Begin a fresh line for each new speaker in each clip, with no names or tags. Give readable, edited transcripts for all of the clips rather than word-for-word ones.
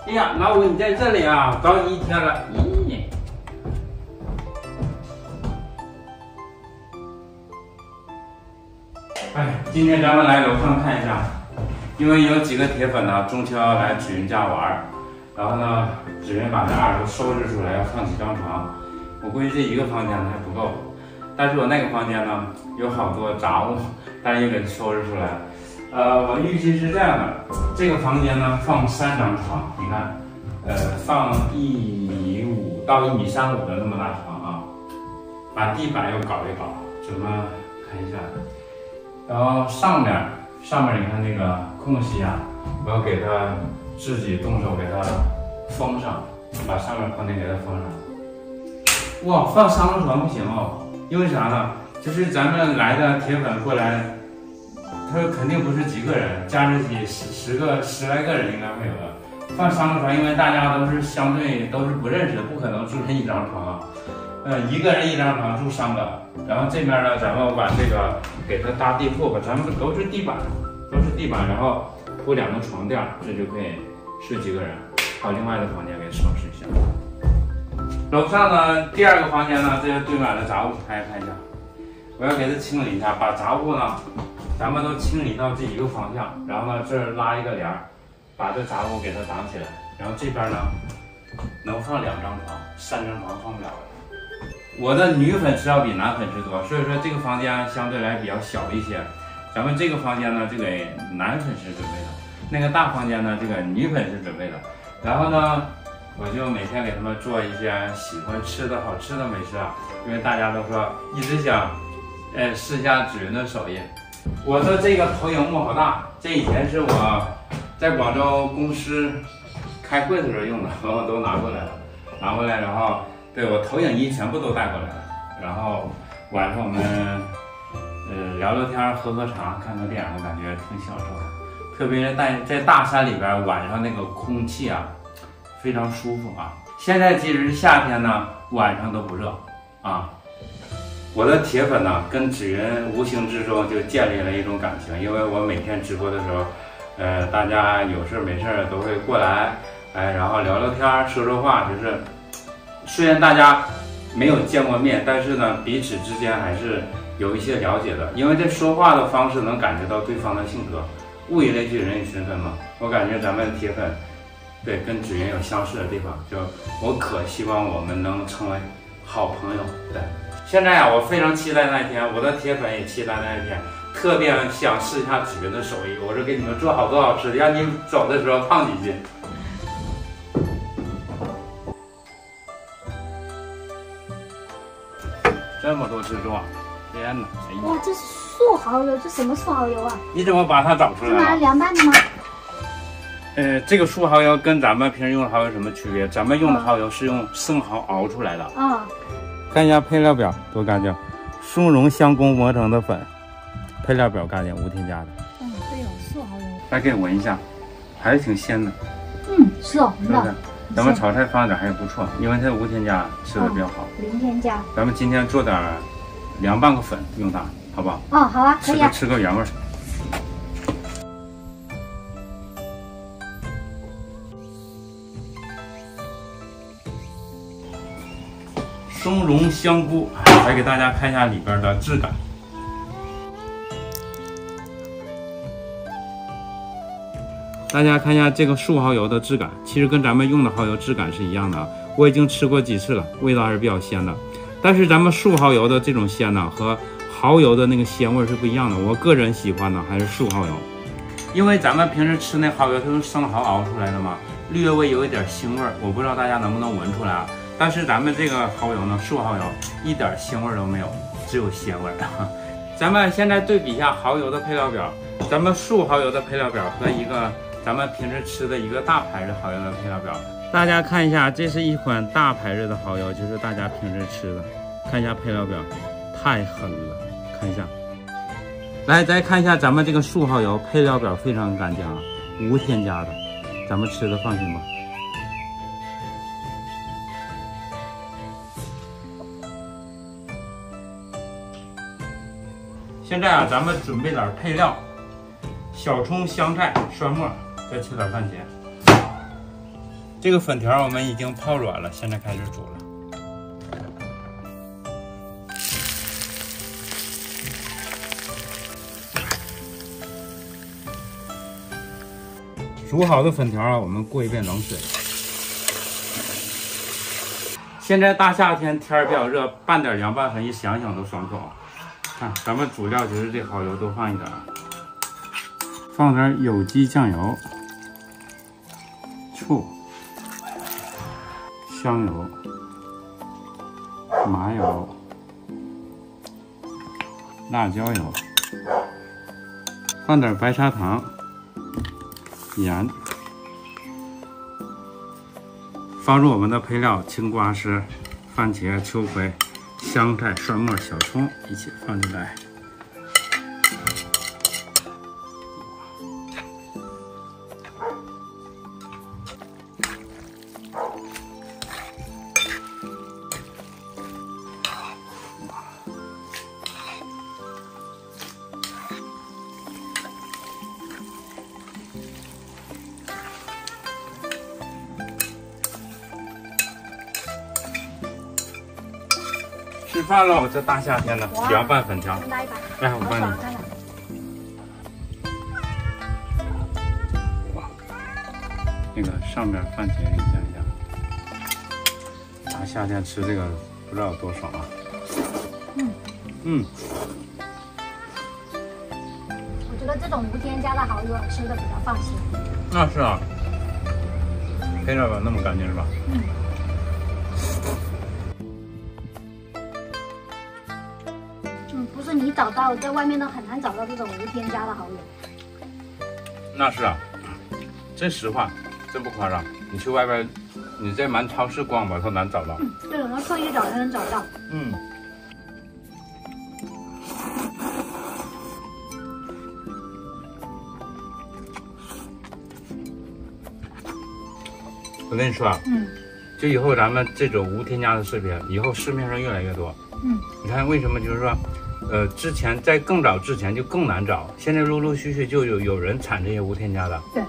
哎呀，老五你在这里啊，找你一天了。咦，哎，今天咱们来楼上看一下，因为有几个铁粉呢，中秋要来芷云家玩，然后呢，芷云把这2楼收拾出来，要放几张床。我估计这一个房间还不够，但是我那个房间呢，有好多杂物，但是也给收拾出来了。我预计是这样的，这个房间呢放3张床，你看，放1.5米到1.35米的那么大床啊，把地板又搞一搞，怎么看一下？然后上面你看那个空隙啊，我要给它自己动手给它封上，把上面空间给它封上。哇，放3张床不行哦，因为啥呢？就是咱们来的铁粉过来。他肯定不是几个人，加上起10来个人应该会有的。放3张床，因为大家都是相对都是不认识的，不可能住上1张床啊。一个人1张床住3个，然后这边呢，咱们把这个给它搭地铺吧，咱们都是地板，然后铺2个床垫，这就可以睡几个人。把另外的房间给收拾一下。楼上呢，第2个房间呢，这些堆满了杂物，大家看一下，我要给它清理一下，把杂物呢。咱们都清理到这一个方向，然后呢，这儿拉一个帘儿，把这杂物给它挡起来。然后这边呢，能放2张床，3张床放不了了。我的女粉丝要比男粉丝多，所以说这个房间相对来比较小一些。咱们这个房间呢，就给男粉丝准备的；那个大房间呢，这个女粉丝准备的。然后呢，我就每天给他们做一些喜欢吃的好吃的美食啊，因为大家都说一直想，试一下芷云的手艺。我的这个投影幕好大，这以前是我在广州公司开会的时候用的，我都拿过来了，然后对我投影仪全部都带过来了，然后晚上我们聊聊天、喝喝茶、看看电影，我感觉挺享受的。特别是在大山里边，晚上那个空气啊，非常舒服啊。现在即使是夏天呢，晚上都不热啊。我的铁粉呢，跟芷云无形之中就建立了一种感情，因为我每天直播的时候，大家有事没事都会过来，然后聊聊天、说说话，就是虽然大家没有见过面，但是呢，彼此之间还是有一些了解的，因为这说话的方式能感觉到对方的性格，物以类聚，人以群分嘛。我感觉咱们铁粉，对，跟芷云有相似的地方，就我可希望我们能成为好朋友，对。现在啊，我非常期待那一天，我的铁粉也期待那一天，特别想试一下芷云的手艺。我说给你们做好多好吃的，让你们走的时候胖几斤。这么多制作，天哪！哎呀，
哇，这是素蚝油，这什么素蚝油啊？
你怎么把它找出来了？
是拿来凉拌的吗？
这个素蚝油跟咱们平时用的蚝油有什么区别？咱们用的蚝油是用生蚝熬出来的。
啊。
看一下配料表多干净，松茸香菇磨成的粉，配料表干净，无添加的。
对哦，素蚝油。
来给闻一下，还是挺鲜的。
是哦，
是不是？咱们炒菜放点还不错，因为它无添加，吃的比较好。
零添加。
咱们今天做点凉拌个粉用它，好不好？
哦，好啊，可以啊。
吃个原味。松茸香菇，来给大家看一下里边的质感。大家看一下这个素蚝油的质感，其实跟咱们用的蚝油质感是一样的啊。我已经吃过几次了，味道还是比较鲜的。但是咱们素蚝油的这种鲜呢，和蚝油的那个鲜味是不一样的。我个人喜欢的还是素蚝油，因为咱们平时吃那蚝油，它是生蚝熬出来的嘛，略微有一点腥味儿，我不知道大家能不能闻出来啊。但是咱们这个蚝油呢，素蚝油一点腥味都没有，只有鲜味。咱们现在对比一下蚝油的配料表，咱们素蚝油的配料表和一个咱们平时吃的一个大牌子蚝油的配料表，大家看一下，这是一款大牌子的蚝油，就是大家平时吃的。看一下配料表，太狠了，看一下。来，再看一下咱们这个素蚝油，配料表非常干净啊，无添加的，咱们吃的放心吧。现在啊，咱们准备点配料：小葱、香菜、蒜末，再切点番茄。这个粉条我们已经泡软了，现在开始煮了。煮好的粉条啊，我们过一遍冷水。现在大夏天天儿比较热，拌点凉拌粉，一想想都爽口。看，咱们主料就是这蚝油，多放一点，放点有机酱油、醋、香油、麻油、辣椒油，放点白砂糖、盐，放入我们的配料：青瓜丝、番茄、秋葵、香菜、蒜末、小葱一起放进来。吃饭了，这大夏天的凉拌粉条，
来一把，
来我帮你。哇，那个上面番茄你想一想，大夏天吃这个不知道有多爽啊！
我觉得这种无添加的蚝油吃的比较放心。
那是啊，配料那么干净是吧？
不是你找到，在外面都很难找到这种无添加的蚝油。
那是啊，真实话，真不夸张。你去外边，你在满超市逛吧，都难找到。
对，我们特意找才能找到。
我跟你说啊，就以后咱们这种无添加的食品，以后市面上越来越多。你看为什么？就是说，之前在更早之前就更难找，现在陆陆续续就有人产这些无添加的。
对，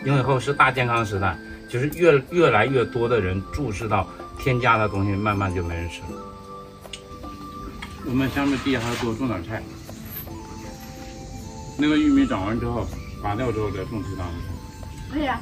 因为以后是大健康时代，就是越来越多的人注视到添加的东西，慢慢就没人吃了。我们下面地下还要多种点菜。那个玉米长完之后，拔掉之后再种其他的菜。
可以啊。